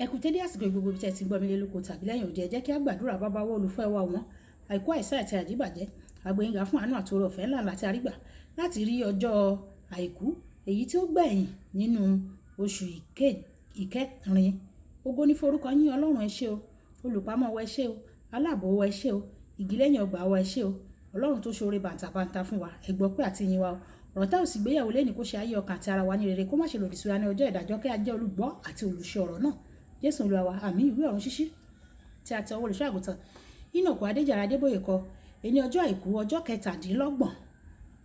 Ẹ kú dédé àsìkò gbogbo bí tẹ́ ti gbọ́ mi lé lóko tàbí lẹ́yìn òde, ẹ jẹ́ kí á gbàdúrà bàbá wa olùfẹ́ wa wọn àìkú àìsàn àti àjíbàjẹ́ àgbẹ̀yìngà fún àánú àti oore ọ̀fẹ́ ńlá láti àrígbà láti rí ọjọ́ àìkú èyí tí ó gbẹ̀yìn nínú oṣù ìkẹrin. Ògo ní forúkọ yín Ọlọ́run, ẹ ṣé o, olùpamọ́ wa ẹ ṣé o, aláàbò wa ẹ ṣé o, igi lẹ́yìn ọgbà wa ẹ ṣé o, Ọlọ́run tó ṣoore bàǹtàbàǹtà fún wa, ẹ gbọ́ pé àti yìn wa o. Ọ̀rọ̀ tá ò sì gbéyàwó lẹ́ni kó ṣe ayé ọkàn àti ara wa ní rere, kó má ṣe lòdì sí wa ní ọjọ́ ìdájọ́, kí a jẹ́ olùgbọ́ àti olùṣe ọ̀rọ̀ náà. Jésù Olúwa wa, àmín. Ìwé ọ̀run ṣíṣí tí a tẹ ọwọ́ olùṣọ́ àgùntàn Enoch Adéjàre Adébóyè kọ, ẹni ọjọ́ àìkú ọjọ́ 17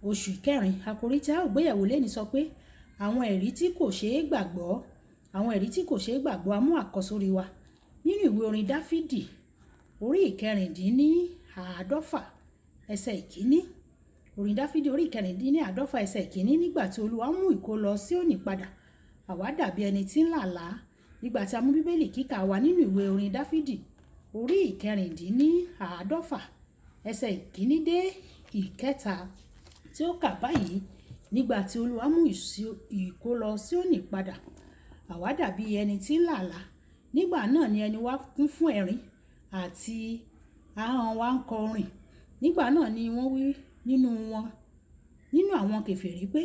oṣù ìkẹrin. Àkòrí tí a ò gbéyàwó lẹ́ni sọ pé àwọn ẹ̀rí tí kò ṣeé gbàgbọ́. Àwọn ẹ̀rí tí kò ṣeé gbàgbọ́. A mú àkọ́sórí wa nínú ìwé orin Dáfídì orí ìkẹrìndínláàádọ́fà ẹsẹ̀ ìkíní. Orin Dáfídì orí ìkẹrìndínláàádọ́fà ẹsẹ̀ ìkíní. Nígbà tí Olúwa mú ìkólọ Síónì padà, àwa dàbí ẹni tí ń làálàá. Nígbà tí a mú bíbélì kíkà wa nínú ìwé orin Dáfídì orí ìkẹrìndínláàádọ́fà ẹsẹ̀ ìkíní dé ìkẹta, tí ó kà báyìí: nígbà tí Olúwa mú ìkólọ Síónì padà, àwa dàbí ẹni tí ń làálàá. Nígbà náà ni ẹnu wa kún fún ẹ̀rín àti ahọ́n wa ń kọ orin. Nígbà náà ni wọ́n wí nínú àwọn kèfèrí pé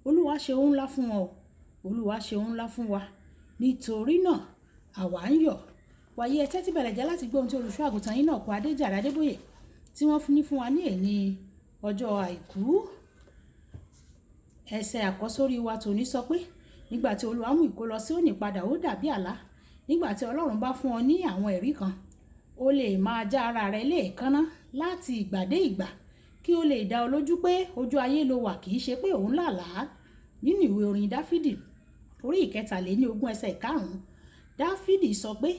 Olúwa ṣe ohun ńlá fún wọn o, Olúwa ṣe ohun ńlá fún wa. Nítorí náà àwa ń yọ̀. Wàyí ẹ tẹ́tí bẹ̀rẹ̀ jẹ́ láti gbọ́ ohun tí olùṣọ́ àgùntàn Enoch Adéjàre Adébóyè tí wọ́n ní fún wa ní èní ọjọ́ àìkú. Ẹsẹ̀ àkọ́sórí wa tòní sọ pé nígbà tí Olúwa mú ìkólọ Síónì padà, ó dàbí àlá. Nígbà tí Ọlọ́run bá fún ọ ní àwọn ẹ̀rí kan, ó lè máa já ara rẹ léèkánná láti ìgbà dé ìgbà kí ó lè dá ọ lójú pé ojú ayé ló wà, kì í ṣe pé òun làálàá. Nínú ìwé orin Dáfídì orí ìkẹtàléníogún ẹsẹ̀ ìkarùn-ún, Dáfídì sọ pé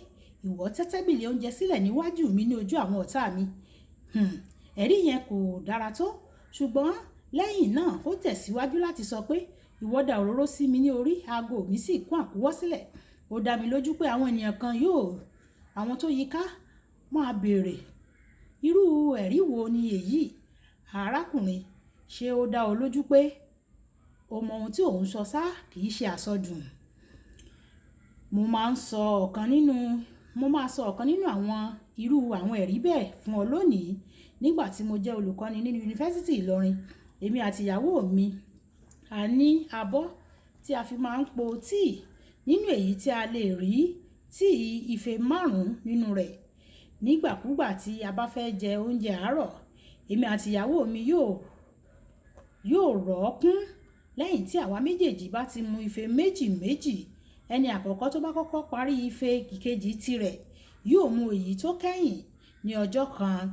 ìwọ tẹ́ tábìlì oúnjẹ sílẹ̀ níwájú mi ní ojú àwọn ọ̀tá mi. Ẹ̀rí yẹn kò dára tó, ṣùgbọ́n lẹ́yìn náà ó tẹ̀síwájú láti sọ pé ìwọ dà òróró sí mi ní orí, aago mi sì kún àkúwọ́ sílẹ̀. Ó dá mi lójú pé àwọn ènìyàn kan àwọn tó yí ká máa béèrè, irú ẹ̀rí wo ni èyí? Arákùnrin, ṣé ó dá ọ lójú pé o mọ ohun tí òun sọ sá? Kì í ṣe àsọdùn. Mo máa sọ ọ̀kan nínú àwọn ẹ̀rí bẹ́ẹ̀ fún ọ lónìí. Nígbà tí mo jẹ́ olùkọ́ni nínú yunifásítì Ìlọrin, èmi àti ìyàwó mi a ní abọ́ tí a fi máa ń po tíì, nínú èyí tí a lè rí tíì ife 5 nínú rẹ̀. Nígbàkúgbà tí a bá fẹ́ jẹ oúnjẹ àárọ̀, èmi àti ìyàwó mi yóò rọ̀ ọ́ kún. Lẹ́yìn tí àwa méjèèjì bá ti mu ife méjì méjì, ẹni àkọ́kọ́ tó bá kọ́kọ́ parí ife ìkejì tirẹ̀ yóò mu èyí tó kẹ́yìn. Ní ọjọ́ kan,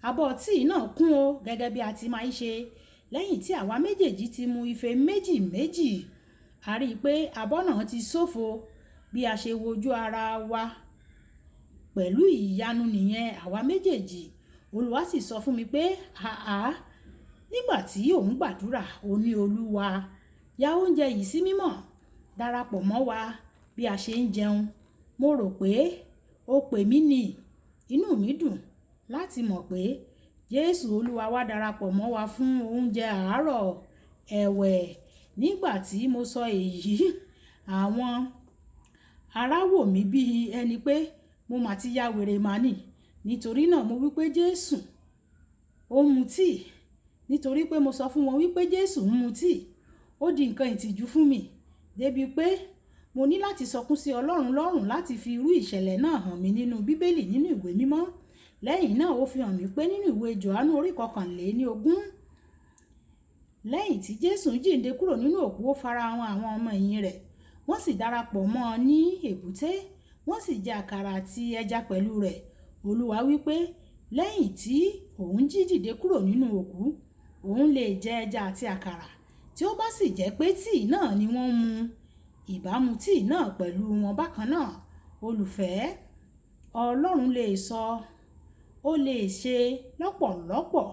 abọ́ tíì náà kún o, gẹ́gẹ́ bí a ti máa ń ṣe. Lẹ́yìn tí àwa méjèèjì ti mu ife méjì méjì, a rí i pé abọ́ náà ti ṣófo. Bí a ṣe wojú ara wa pẹ̀lú ìyanu nìyẹn, àwa méjèèjì. Olúwa sì sọ fún mi pé nígbà tí òun gbàdúrà, ó ní Olúwa, ya oúnjẹ yìí sí mímọ́, darapọ̀ mọ́ wa bí a ṣe ń jẹun. Mo rò pé ó pè mí ni. Inú mi dùn láti mọ̀ pé Jésù Olúwa wa darapọ̀ mọ́ wa fún oúnjẹ àárọ̀. Ẹ̀wẹ̀, nígbà tí mo sọ èyí, àwọn ará wò mí bí ẹni pé mo mà ti ya wèrè màní. Nítorí náà mo wí pé Jésù ó mu tíì. Nítorí pé mo sọ fún wọn wípé Jésù ń mu tíì, ó di nǹkan ìtìjú fún mi, débi pé mo ní láti sọkún sí Ọlọ́run lọ́rùn láti fi irú ìṣẹ̀lẹ̀ náà hàn mí nínú Bíbélì, nínú ìwé mímọ́. Lẹ́yìn náà ó fi hàn mí pé nínú ìwé Jòhánù orí 21, lẹ́yìn tí Jésù jíǹde kúrò nínú òkú, ó farahàn àwọn ọmọ ẹ̀yìn rẹ̀. Wọ́n sì darapọ̀ mọ́ ọ ní èbúté, wọ́n sì jẹ àkàrà àti ẹja pẹ̀lú rẹ̀. Olúwa wípé lẹ́yìn tí òun jí dìde kúrò nínú òkú, òun lè jẹ ẹja àti àkàrà. Tí ó bá sì jẹ́ pé tíì náà ni wọ́n mu, ìbámu tíì náà pẹ̀lú wọn bákan náà. Olùfẹ́, Ọlọ́run ó lè ṣe lọ́pọ̀lọpọ̀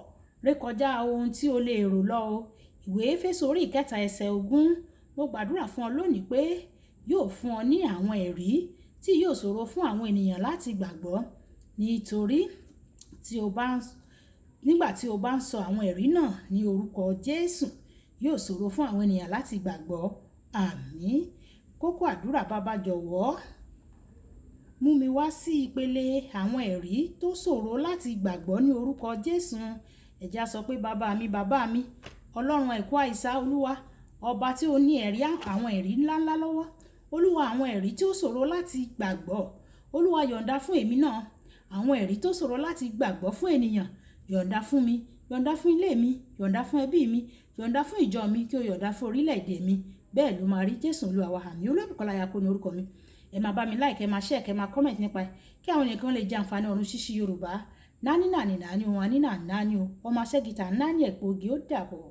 rékọjá ohun tí o lè rò lọ o. Ìwé Éfésù orí 3 ẹsẹ̀ 20. Mo gbàdúrà fún ọ lónìí pé yóò fún ọ ní àwọn ẹ̀rí tí yóò ṣòro fún àwọn ènìyàn láti gbàgbọ́. Nítorí nígbà tí o bá ń sọ àwọn ẹ̀rí náà ní orúkọ Jésù, yóò ṣòro fún àwọn ènìyàn láti gbàgbọ́. Àmín. kókó àdúrà bàbá jọ̀wọ́ mú mi wá sí ìpele àwọn ẹ̀rí tó ṣòro láti gbàgbọ́ ní orúkọ Jésù. Ẹ jẹ́ á sọ pé bàbá mi Ọlọ́run ẹ̀kọ́ àìsà Olúwa ọba tí ó ní àwọn ẹ̀rí ńláńlá lọ́wọ́. Olúwa àwọn ẹ̀rí tí ó ṣòro láti gbàgbọ́ Olúwa yọ̀ǹda fún èmi náà. Àwọn ẹ̀rí tó ṣòro láti gbàgbọ́ fún ènìyàn yọ̀ǹda fún mi, yọ̀ǹda fún ilé mi, yọ̀ǹda fún ẹbí mi, yọ̀ǹda fún ìjọ mi, kí o yọ̀ǹda fún orílẹ̀-èdè mi. Bẹ́ẹ̀ ló máa rí. Jésù Olúwa wa. Àmín. Olúbùkọ́lá Ayako ní orúkọ mi. Ẹ máa bá mi like, ẹ máa share, ẹ máa comment nípa ẹ̀ kí àwọn ènìyàn kan lè jẹ àǹfààní ọ̀run ṣíṣí Yorùbá. Nání nàní nàní o, àní nàní nàní o, ọmọ aṣẹ́gìtà nàní ẹ̀pọ̀ ògì ó dàbọ̀.